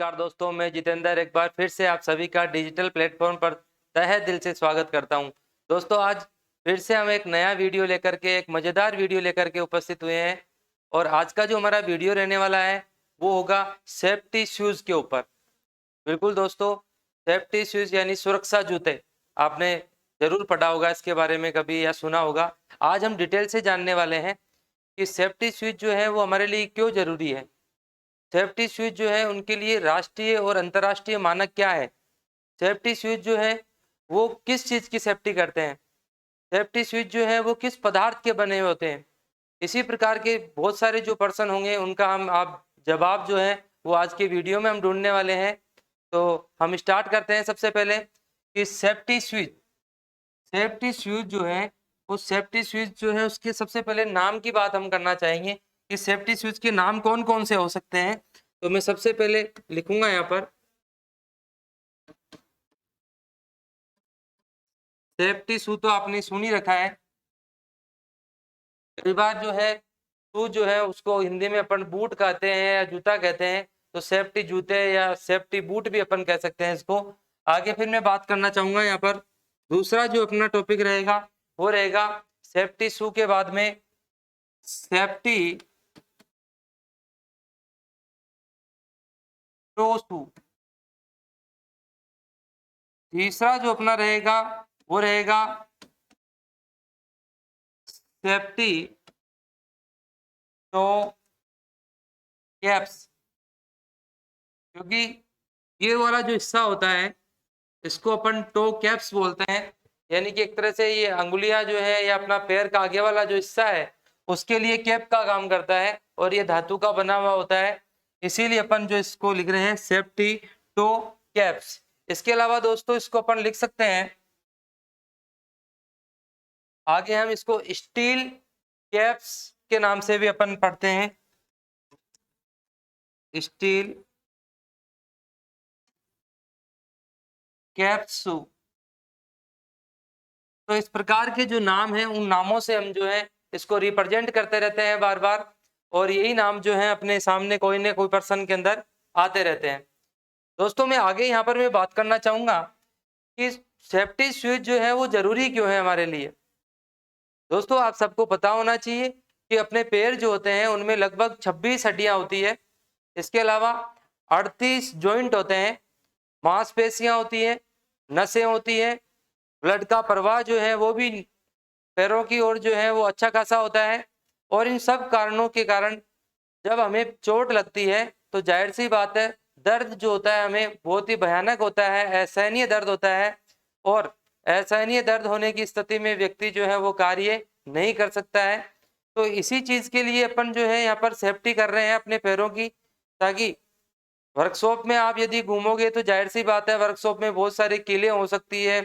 नमस्कार दोस्तों, मैं जितेंद्र एक बार फिर से आप सभी का डिजिटल प्लेटफॉर्म पर तहे दिल से स्वागत करता हूं। दोस्तों, आज फिर से हम एक नया वीडियो लेकर के, एक मज़ेदार वीडियो लेकर के उपस्थित हुए हैं और आज का जो हमारा वीडियो रहने वाला है वो होगा सेफ्टी शूज़ के ऊपर। बिल्कुल दोस्तों, सेफ्टी शूज़ यानी सुरक्षा जूते। आपने ज़रूर पढ़ा होगा इसके बारे में कभी या सुना होगा। आज हम डिटेल से जानने वाले हैं कि सेफ्टी शूज़ जो है वो हमारे लिए क्यों ज़रूरी है। सेफ्टी शूज जो है उनके लिए राष्ट्रीय और अंतर्राष्ट्रीय मानक क्या है। सेफ्टी शूज जो है वो किस चीज़ की सेफ्टी करते हैं। सेफ्टी शूज जो है वो किस पदार्थ के बने हुए होते हैं। इसी प्रकार के बहुत सारे जो पर्सन होंगे उनका हम आप जवाब जो है वो आज के वीडियो में हम ढूंढने वाले हैं। तो हम स्टार्ट करते हैं सबसे पहले कि सेफ्टी शूज जो है उस सेफ्टी शूज जो है उसके सबसे पहले नाम की बात हम करना चाहेंगे कि सेफ्टी शूज के नाम कौन कौन से हो सकते हैं। तो मैं सबसे पहले लिखूंगा यहाँ पर सेफ्टी शू। तो आपने सुन ही रखा है। कई बार जो है शू जो है उसको हिंदी में अपन बूट कहते हैं या जूता कहते हैं, तो सेफ्टी जूते या सेफ्टी बूट भी अपन कह सकते हैं इसको। आगे फिर मैं बात करना चाहूंगा यहाँ पर दूसरा जो अपना टॉपिक रहेगा वो रहेगा सेफ्टी शू के बाद में सेफ्टी टो शू। तीसरा जो अपना रहेगा वो रहेगा सेफ्टी टो कैप्स, क्योंकि ये वाला जो हिस्सा होता है इसको अपन टो कैप्स बोलते हैं। यानी कि एक तरह से ये अंगुलियां जो है या अपना पैर का आगे वाला जो हिस्सा है उसके लिए कैप का काम करता है और ये धातु का बना हुआ होता है। इसीलिए अपन जो इसको लिख रहे हैं सेफ्टी टो कैप्स। इसके अलावा दोस्तों इसको अपन लिख सकते हैं, आगे हम इसको स्टील कैप्स के नाम से भी अपन पढ़ते हैं। स्टील कैप्सू। तो इस प्रकार के जो नाम हैं उन नामों से हम जो है इसको रिप्रेजेंट करते रहते हैं बार बार, और यही नाम जो है अपने सामने कोई ना कोई पर्सन के अंदर आते रहते हैं। दोस्तों, मैं आगे यहाँ पर मैं बात करना चाहूंगा कि सेफ्टी शूज जो है वो जरूरी क्यों है हमारे लिए। दोस्तों, आप सबको पता होना चाहिए कि अपने पैर जो होते हैं उनमें लगभग 26 हड्डियां होती है। इसके अलावा 38 जॉइंट होते हैं, मांसपेशियां होती है, नसें होती है, ब्लड का प्रवाह जो है वो भी पैरों की ओर जो है वो अच्छा खासा होता है। और इन सब कारणों के कारण जब हमें चोट लगती है तो जाहिर सी बात है दर्द जो होता है हमें बहुत ही भयानक होता है, असहनीय दर्द होता है। और असहनीय दर्द होने की स्थिति में व्यक्ति जो है वो कार्य नहीं कर सकता है। तो इसी चीज के लिए अपन जो है यहाँ पर सेफ्टी कर रहे हैं अपने पैरों की, ताकि वर्कशॉप में आप यदि घूमोगे तो जाहिर सी बात है वर्कशॉप में बहुत सारी कीलें हो सकती है,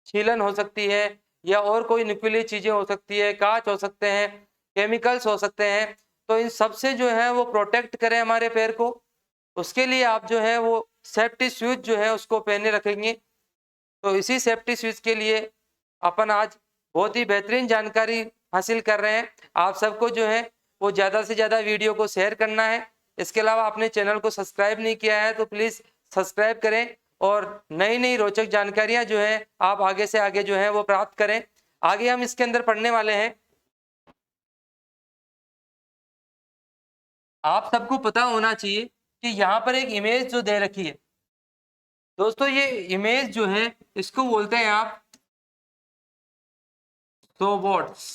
छीलन हो सकती है, या और कोई नुकीली चीजें हो सकती है, कांच हो सकते हैं, केमिकल्स हो सकते हैं। तो इन सब से जो है वो प्रोटेक्ट करें हमारे पैर को, उसके लिए आप जो है वो सेफ्टी शूज जो है उसको पहने रखेंगे। तो इसी सेफ्टी शूज के लिए अपन आज बहुत ही बेहतरीन जानकारी हासिल कर रहे हैं। आप सबको जो है वो ज़्यादा से ज़्यादा वीडियो को शेयर करना है। इसके अलावा आपने चैनल को सब्सक्राइब नहीं किया है तो प्लीज़ सब्सक्राइब करें और नई नई रोचक जानकारियां जो है आप आगे से आगे जो है वो प्राप्त करें। आगे हम इसके अंदर पढ़ने वाले हैं। आप सबको पता होना चाहिए कि यहाँ पर एक इमेज जो दे रखी है दोस्तों, ये इमेज जो है इसको बोलते हैं आप रोबोट्स।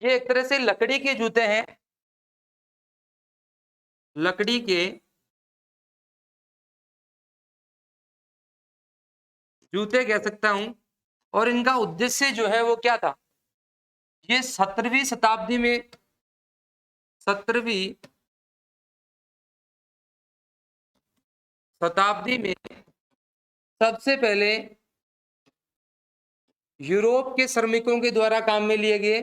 ये एक तरह से लकड़ी के जूते हैं, लकड़ी के जूते कह सकता हूं। और इनका उद्देश्य जो है वो क्या था, ये 17वीं शताब्दी में सबसे पहले यूरोप के श्रमिकों के द्वारा काम में लिए गए।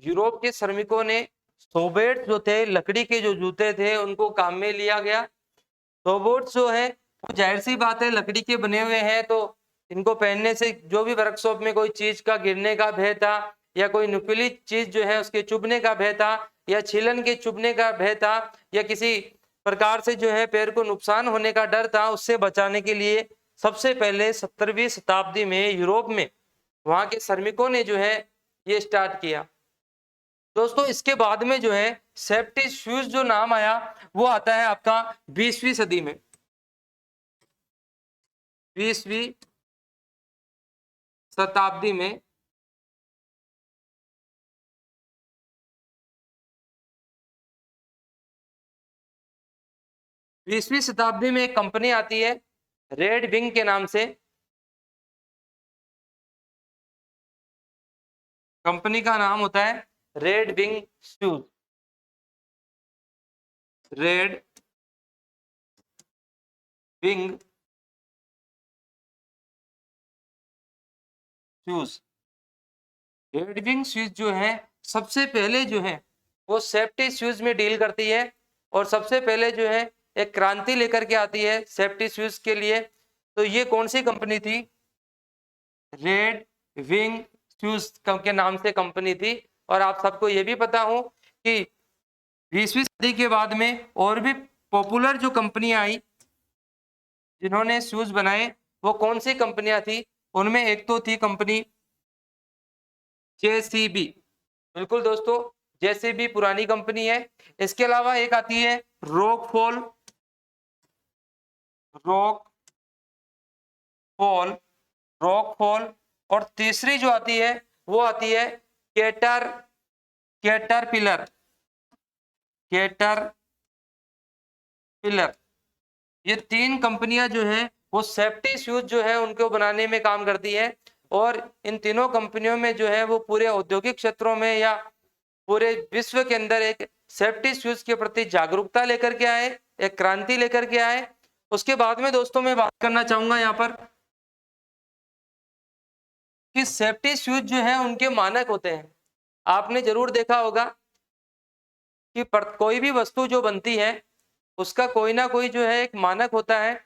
यूरोप के श्रमिकों ने सोबेट जो थे, लकड़ी के जो जूते थे, उनको काम में लिया गया। तो बूट्स जो है वो जाहिर सी बात है लकड़ी के बने हुए हैं, तो इनको पहनने से जो भी वर्कशॉप में कोई चीज का गिरने का भय था या कोई नुकीली चीज जो है उसके चुभने का भय था या छीलन के चुभने का भय था या किसी प्रकार से जो है पैर को नुकसान होने का डर था, उससे बचाने के लिए सबसे पहले 17वीं शताब्दी में यूरोप में वहां के श्रमिकों ने जो है ये स्टार्ट किया। दोस्तों इसके बाद में जो है सेफ्टी शूज जो नाम आया वो आता है आपका 20वीं सदी में। 20वीं शताब्दी में 20वीं शताब्दी में एक कंपनी आती है रेड विंग के नाम से। कंपनी का नाम होता है red wing shoes. Red wing shoes. Red wing shoes जो है सबसे पहले जो है वो सेफ्टी शूज में डील करती है और सबसे पहले जो है एक क्रांति लेकर के आती है सेफ्टी शूज के लिए। तो ये कौन सी कंपनी थी? रेड विंग शूज के नाम से कंपनी थी। और आप सबको ये भी पता हो कि 20वीं सदी के बाद में और भी पॉपुलर जो कंपनियां आई जिन्होंने शूज बनाए वो कौन सी कंपनियां थी? उनमें एक तो थी कंपनी जेसीबी। बिल्कुल दोस्तों, जेसीबी पुरानी कंपनी है। इसके अलावा एक आती है रॉकफॉल। रॉकफॉल रॉकफॉल और तीसरी जो आती है वो आती है कैटरपिलर। कैटरपिलर। ये तीन कंपनियां जो हैं वो सेफ्टी शूज जो है उनको बनाने में काम करती है। और इन तीनों कंपनियों में जो है वो पूरे औद्योगिक क्षेत्रों में या पूरे विश्व के अंदर एक सेफ्टी शूज के प्रति जागरूकता लेकर के आए, एक क्रांति लेकर के आए। उसके बाद में दोस्तों मैं बात करना चाहूंगा यहाँ पर कि सेफ्टी शूज जो है उनके मानक होते हैं। आपने जरूर देखा होगा कि कोई भी वस्तु जो बनती है उसका कोई ना कोई जो है एक मानक होता है।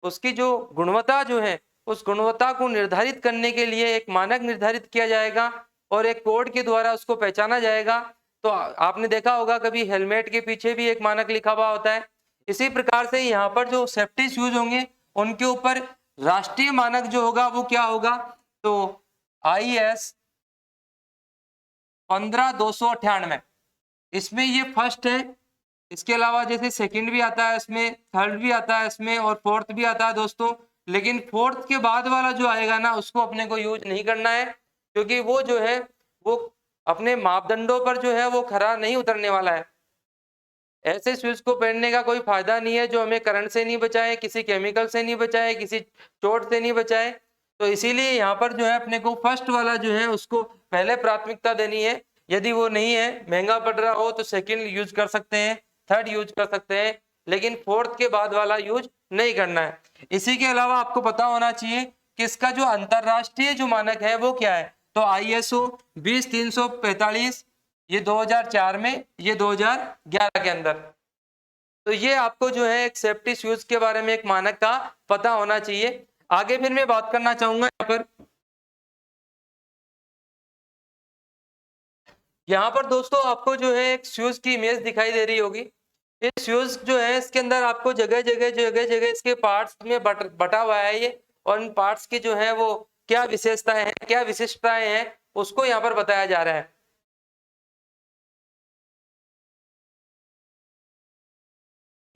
उसकी जो गुणवत्ता जो है उस गुणवत्ता को निर्धारित करने के लिए एक मानक निर्धारित किया जाएगा और एक कोड के द्वारा उसको पहचाना जाएगा। तो आपने देखा होगा कभी हेलमेट के पीछे भी एक मानक लिखा हुआ होता है। इसी प्रकार से यहाँ पर जो सेफ्टी शूज होंगे उनके ऊपर राष्ट्रीय मानक जो होगा वो क्या होगा? तो IS 15298 इसमें ये फर्स्ट है। इसके अलावा जैसे सेकंड भी आता है इसमें, थर्ड भी आता है इसमें और फोर्थ भी आता है दोस्तों। लेकिन फोर्थ के बाद वाला जो आएगा ना उसको अपने को यूज नहीं करना है, क्योंकि वो जो है वो अपने मापदंडों पर जो है वो खरा नहीं उतरने वाला है। ऐसे शूज को पहनने का कोई फायदा नहीं है जो हमें करंट से नहीं बचाए, किसी केमिकल से नहीं बचाए, किसी चोट से नहीं बचाए। तो इसीलिए यहाँ पर जो है अपने को फर्स्ट वाला जो है उसको पहले प्राथमिकता देनी है। यदि वो नहीं है, महंगा पड़ रहा हो तो सेकंड यूज कर सकते हैं, थर्ड यूज कर सकते हैं, लेकिन फोर्थ के बाद वाला यूज नहीं करना है। इसी के अलावा आपको पता होना चाहिए कि इसका जो अंतरराष्ट्रीय जो मानक है वो क्या है? तो ISO 20345 ये 2004 में, ये 2011 के अंदर। तो ये आपको जो है एक सेफ्टी शूज के बारे में एक मानक का पता होना चाहिए। आगे फिर मैं बात करना चाहूंगा यहाँ पर दोस्तों आपको जो है एक शूज की इमेज दिखाई दे रही होगी। ये शूज जो है इसके अंदर आपको जगह जगह इसके पार्ट्स में बटा हुआ है ये, और इन पार्ट्स की जो है वो क्या विशेषताएं हैं, क्या विशिष्टताएं हैं, उसको यहाँ पर बताया जा रहा है।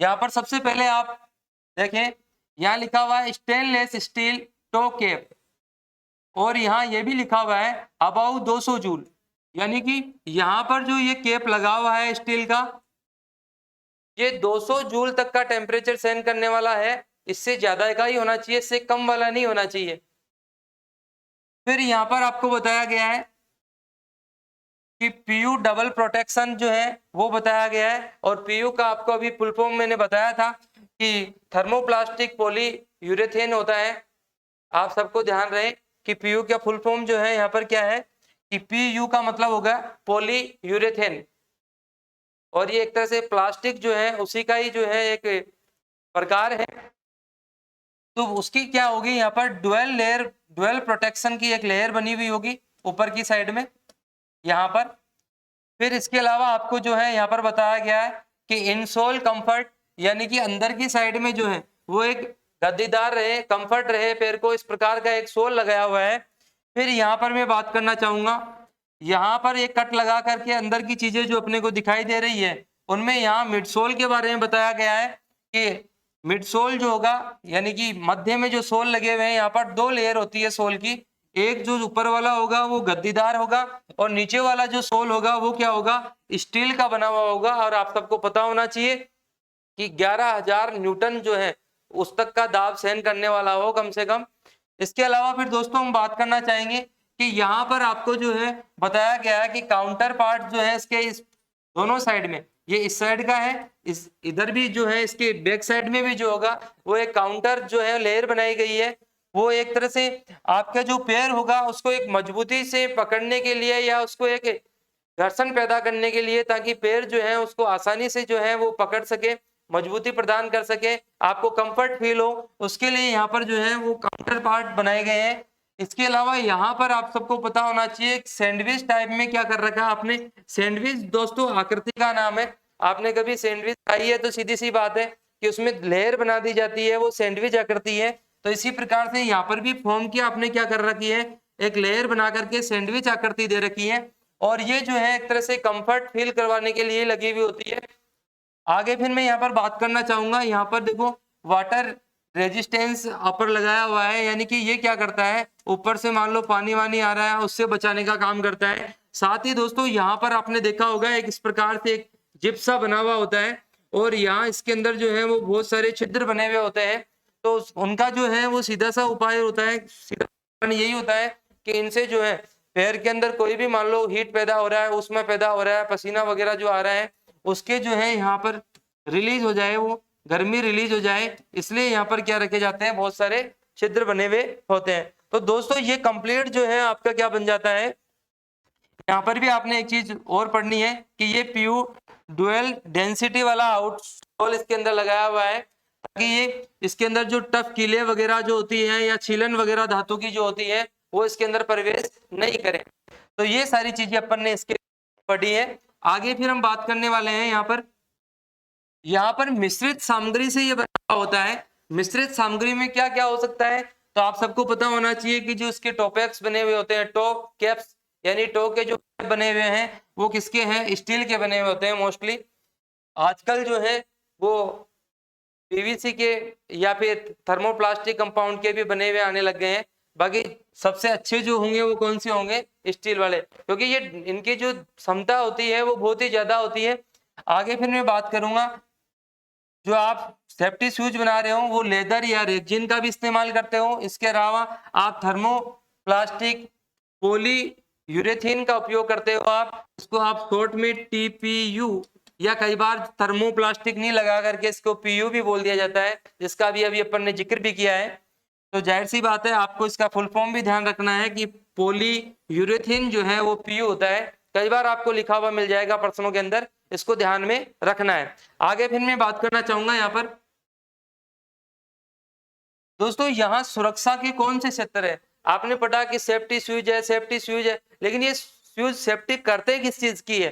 यहाँ पर सबसे पहले आप देखें, यहाँ लिखा हुआ है स्टेनलेस स्टील टो केप, और यहाँ ये भी लिखा हुआ है अबाउ 200 जूल। यानी कि यहाँ पर जो ये केप लगा हुआ है स्टील का, ये 200 जूल तक का टेम्परेचर सहन करने वाला है। इससे ज्यादा का ही होना चाहिए, इससे कम वाला नहीं होना चाहिए। फिर यहाँ पर आपको बताया गया है कि PU डबल प्रोटेक्शन जो है वो बताया गया है। और PU का आपको अभी फुल फॉर्म मैंने बताया था कि थर्मोप्लास्टिक पॉली यूरेथेन होता है। आप सबको ध्यान रहे कि PU का फुल फॉर्म जो है यहाँ पर क्या है कि PU का मतलब होगा पॉली यूरेथेन, और ये एक तरह से प्लास्टिक जो है उसी का ही जो है एक प्रकार है, तो उसकी क्या होगी, यहाँ पर ड्वेल प्रोटेक्शन की एक लेयर बनी हुई होगी ऊपर की साइड में यहाँ पर। फिर इसके अलावा आपको जो है यहाँ पर बताया गया है कि इनसोल कंफर्ट, यानी कि अंदर की साइड में जो है वो एक गद्दीदार रहे, कंफर्ट रहे पैर को, इस प्रकार का एक सोल लगाया हुआ है। फिर यहाँ पर मैं बात करना चाहूंगा, यहाँ पर एक कट लगा करके अंदर की चीजें जो अपने को दिखाई दे रही है उनमें यहाँ मिडसोल के बारे में बताया गया है कि मिडसोल जो होगा, यानी कि मध्य में जो सोल लगे हुए हैं, यहाँ पर 2 लेयर होती है सोल की। एक जो ऊपर वाला होगा वो गद्दीदार होगा और नीचे वाला जो सोल होगा वो क्या होगा, स्टील का बना हुआ होगा। और आप सबको पता होना चाहिए कि 11,000 न्यूटन जो है उस तक का दाब सहन करने वाला हो कम से कम। इसके अलावा फिर दोस्तों हम बात करना चाहेंगे कि यहाँ पर आपको जो है बताया गया है कि काउंटर पार्ट जो है इसके इस दोनों साइड में, ये इस साइड का है, इस इधर भी जो है इसके बैक साइड में भी जो होगा वो एक काउंटर जो है लेयर बनाई गई है। वो एक तरह से आपका जो पैर होगा उसको एक मजबूती से पकड़ने के लिए या उसको एक घर्षण पैदा करने के लिए, ताकि पैर जो है उसको आसानी से जो है वो पकड़ सके, मजबूती प्रदान कर सके, आपको कंफर्ट फील हो, उसके लिए यहाँ पर जो है वो काउंटर पार्ट बनाए गए हैं। इसके अलावा यहाँ पर आप सबको पता होना चाहिए सैंडविच टाइप में क्या कर रखा है आपने। सैंडविच दोस्तों आकृति का नाम है, आपने कभी सैंडविच खाई है तो सीधी सी बात है कि उसमें लेयर बना दी जाती है, वो सैंडविच आकृति है। तो इसी प्रकार से यहाँ पर भी फॉर्म की आपने क्या कर रखी है, एक लेयर बना करके सैंडविच आकृति दे रखी है, और ये जो है एक तरह से कंफर्ट फील करवाने के लिए लगी हुई होती है। आगे फिर मैं यहाँ पर बात करना चाहूंगा, यहाँ पर देखो वाटर रेजिस्टेंस अपर लगाया हुआ है, यानी कि ये क्या करता है, ऊपर से मान लो पानी वानी आ रहा है उससे बचाने का काम करता है। साथ ही दोस्तों यहाँ पर आपने देखा होगा एक इस प्रकार से एक जिप सा बना हुआ होता है, और यहाँ इसके अंदर जो है वो बहुत सारे छिद्र बने हुए होते हैं। तो उनका जो है वो सीधा सा उपाय होता है, सीधा कारण यही होता है कि इनसे जो है पैर के अंदर कोई भी मान लो हीट पैदा हो रहा है, उसमें पैदा हो रहा है, पसीना वगैरह जो आ रहा है उसके जो है यहाँ पर रिलीज हो जाए, वो गर्मी रिलीज हो जाए, इसलिए यहाँ पर क्या रखे जाते हैं, बहुत सारे छिद्र बने हुए होते हैं। तो दोस्तों ये कंप्लीट जो है आपका क्या बन जाता है, यहाँ पर भी आपने एक चीज और पढ़नी है कि ये पीयू डुअल डेंसिटी वाला आउटसोल इसके अंदर लगाया हुआ है, ताकि ये इसके अंदर जो टफ कीले वगैरह जो होती है या छीलन वगैरह धातु की जो होती है वो इसके अंदर प्रवेश नहीं करे। तो ये सारी चीजें अपन ने इसके पढ़ी है। आगे फिर हम बात करने वाले हैं यहाँ पर मिश्रित सामग्री से ये बना होता है। मिश्रित सामग्री में क्या क्या हो सकता है, तो आप सबको पता होना चाहिए कि जो इसके टोपेक्स बने हुए होते हैं, टो कैप्स यानी टो के जो बने हुए हैं वो किसके हैं, स्टील के बने हुए होते हैं मोस्टली। आजकल जो है वो पीवीसी के या फिर थर्मोप्लास्टिक कंपाउंड के भी बने हुए आने लग गए हैं। बाकी सबसे अच्छे जो होंगे वो कौन से होंगे, स्टील वाले, क्योंकि ये इनकी जो क्षमता होती है वो बहुत ही ज्यादा होती है। आगे फिर मैं बात करूंगा, जो आप सेफ्टी शूज बना रहे हो वो लेदर या रेजिन का भी इस्तेमाल करते हो। इसके अलावा आप थर्मोप्लास्टिक पॉली यूरेथीन का उपयोग करते हो, आप इसको आप शॉर्ट में टीपीयू या कई बार थर्मोप्लास्टिक नहीं लगा करके इसको पीयू भी बोल दिया जाता है, जिसका भी अभी अपन ने जिक्र भी किया है। तो जाहिर सी बात है आपको इसका फुल फॉर्म भी ध्यान रखना है कि पॉली यूरेथीन जो है वो पीयू होता है, कई बार आपको लिखा हुआ मिल जाएगा प्रश्नों के अंदर, इसको ध्यान में रखना है। आगे फिर मैं बात करना चाहूंगा यहाँ पर दोस्तों, यहाँ सुरक्षा के कौन से क्षेत्र है। आपने पढ़ा कि सेफ्टी शूज है, सेफ्टी शूज है, लेकिन ये शूज सेफ्टी करते किस चीज की है,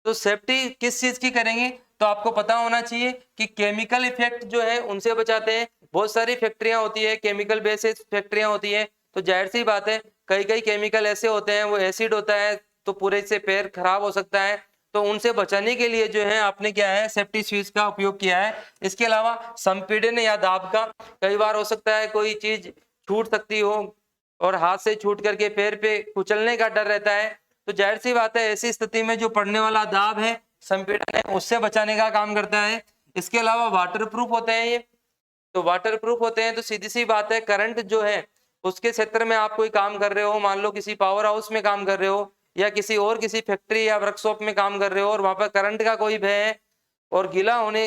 तो सेफ्टी किस चीज की करेंगे, तो आपको पता होना चाहिए कि केमिकल इफेक्ट जो है उनसे बचाते हैं। बहुत सारी फैक्ट्रियां होती है, केमिकल बेसिस फैक्ट्रियां होती है, तो जाहिर सी बात है कई कई केमिकल ऐसे होते हैं, वो एसिड होता है तो पूरे से पैर खराब हो सकता है। तो उनसे बचाने के लिए जो है आपने क्या है, सेफ्टी शूज का उपयोग किया है। इसके अलावा संपीड़न या दाब का, कई बार हो सकता है कोई चीज छूट सकती हो और हाथ से छूट करके पैर पे कुचलने का डर रहता है, तो जाहिर सी बात है ऐसी स्थिति में जो पड़ने वाला दाब है, संपीड़न है, उससे बचाने का काम करता है। इसके अलावा वाटरप्रूफ होते हैं ये, तो वाटरप्रूफ होते हैं तो सीधी सी बात है करंट जो है उसके क्षेत्र में आप कोई काम कर रहे हो, मान लो किसी पावर हाउस में काम कर रहे हो या किसी फैक्ट्री या वर्कशॉप में काम कर रहे हो और वहां पर करंट का कोई भय है और गीला होने,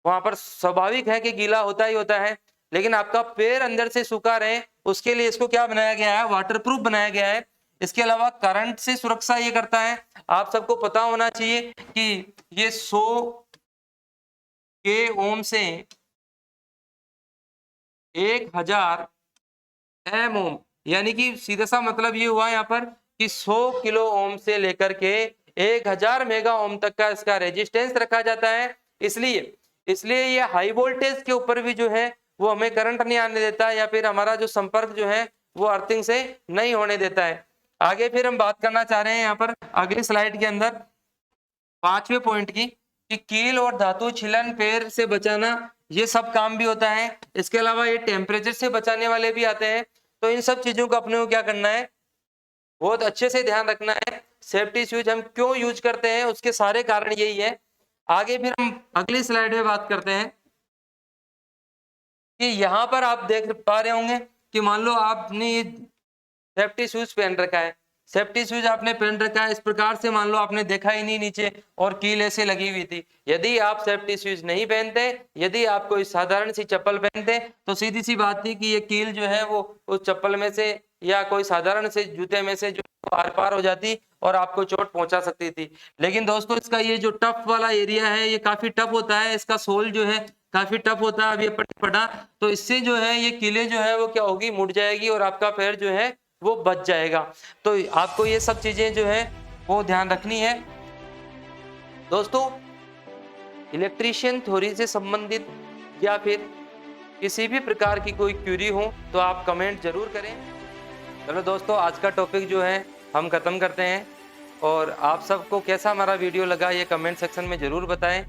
वहां पर स्वाभाविक है कि गीला होता ही होता है, लेकिन आपका पैर अंदर से सूखा रहे उसके लिए इसको क्या बनाया गया है, वाटरप्रूफ बनाया गया है। इसके अलावा करंट से सुरक्षा ये करता है, आप सबको पता होना चाहिए कि ये 100 के ओम से 1000 एम ओम, यानी कि सीधा सा मतलब ये हुआ यहाँ पर कि 100 किलो ओम से लेकर के 1000 मेगा ओम तक का इसका रेजिस्टेंस रखा जाता है। इसलिए ये हाई वोल्टेज के ऊपर भी जो है वो हमें करंट नहीं आने देता, या फिर हमारा जो संपर्क जो है वो अर्थिंग से नहीं होने देता है। आगे फिर हम बात करना चाह रहे हैं यहाँ पर अगली स्लाइड के अंदर 5वें पॉइंट की, कि कील और धातु छिलन पैर से बचाना, ये सब काम भी होता है। इसके अलावा ये टेम्परेचर से बचाने वाले भी आते हैं। तो इन सब चीजों को अपने को क्या करना है, बहुत अच्छे से ध्यान रखना है। सेफ्टी शूज हम क्यों यूज करते हैं, उसके सारे कारण यही है। आगे फिर हम अगली स्लाइड में बात करते हैं कि यहाँ पर आप देख पा रहे होंगे कि मान लो आपने ये सेफ्टी शूज पहन रखा है, सेफ्टी शूज आपने पहन रखा है, इस प्रकार से मान लो आपने देखा ही नहीं नीचे और कील ऐसे लगी हुई थी। यदि आप सेफ्टी शूज नहीं पहनते, यदि आप कोई साधारण सी चप्पल पहनते, तो सीधी सी बात थी कि ये कील जो है वो उस चप्पल में से या कोई साधारण से जूते में से जो आर पार हो जाती और आपको चोट पहुंचा सकती थी। लेकिन दोस्तों इसका ये जो टफ वाला एरिया है ये काफी टफ होता है, इसका सोल जो है काफी टफ होता है। अब ये पड़ा तो इससे जो है ये कीलें जो है वो क्या होगी, मुड़ जाएगी और आपका पैर जो है वो बच जाएगा। तो आपको ये सब चीजें जो है वो ध्यान रखनी है। दोस्तों इलेक्ट्रीशियन थ्योरी से संबंधित या फिर किसी भी प्रकार की कोई क्यूरी हो तो आप कमेंट जरूर करें। चलो दोस्तों आज का टॉपिक जो है हम खत्म करते हैं, और आप सबको कैसा हमारा वीडियो लगा ये कमेंट सेक्शन में जरूर बताएं।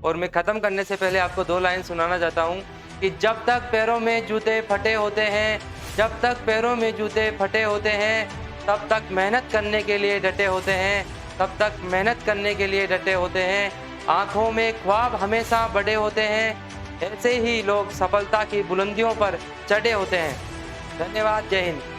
और मैं ख़त्म करने से पहले आपको 2 लाइन सुनाना चाहता हूँ कि जब तक पैरों में जूते फटे होते हैं, जब तक पैरों में जूते फटे होते हैं, तब तक मेहनत करने के लिए डटे होते हैं, तब तक मेहनत करने के लिए डटे होते हैं। आँखों में ख्वाब हमेशा बड़े होते हैं, ऐसे ही लोग सफलता की बुलंदियों पर चढ़े होते हैं। धन्यवाद, जय हिंद।